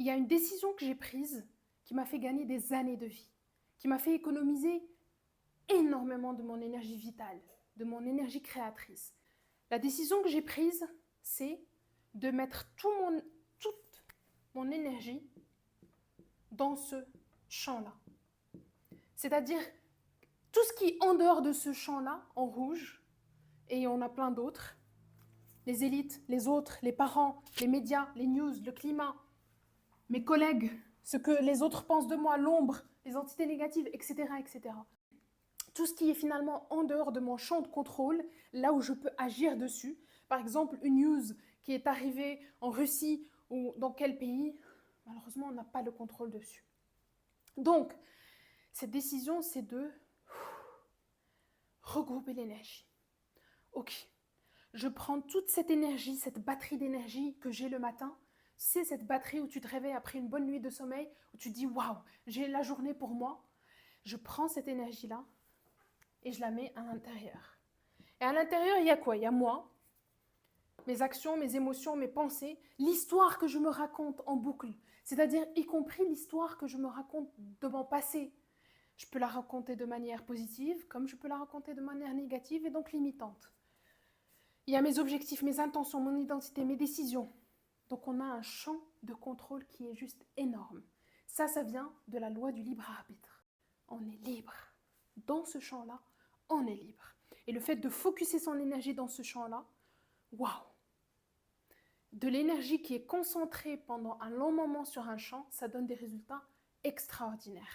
il y a une décision que j'ai prise qui m'a fait gagner des années de vie, qui m'a fait économiser énormément de mon énergie vitale, de mon énergie créatrice. La décision que j'ai prise, c'est de mettre toute mon énergie dans ce champ-là. C'est-à-dire tout ce qui est en dehors de ce champ-là, en rouge, et on a plein d'autres, les élites, les autres, les parents, les médias, les news, le climat, mes collègues, ce que les autres pensent de moi, l'ombre, les entités négatives, etc., etc. Tout ce qui est finalement en dehors de mon champ de contrôle, là où je peux agir dessus. Par exemple, une news qui est arrivée en Russie ou dans quel pays, malheureusement, on n'a pas le contrôle dessus. Donc, cette décision, c'est de regrouper l'énergie. Ok, je prends toute cette énergie, cette batterie d'énergie que j'ai le matin. C'est cette batterie où tu te réveilles après une bonne nuit de sommeil, où tu te dis « Waouh, j'ai la journée pour moi ». Je prends cette énergie-là et je la mets à l'intérieur. Et à l'intérieur, il y a quoi? Il y a moi, mes actions, mes émotions, mes pensées, l'histoire que je me raconte en boucle. C'est-à-dire y compris l'histoire que je me raconte de mon passé. Je peux la raconter de manière positive, comme je peux la raconter de manière négative et donc limitante. Il y a mes objectifs, mes intentions, mon identité, mes décisions. Donc on a un champ de contrôle qui est juste énorme. Ça vient de la loi du libre arbitre. On est libre. Dans ce champ-là, on est libre. Et le fait de focuser son énergie dans ce champ-là, waouh! De l'énergie qui est concentrée pendant un long moment sur un champ, ça donne des résultats extraordinaires.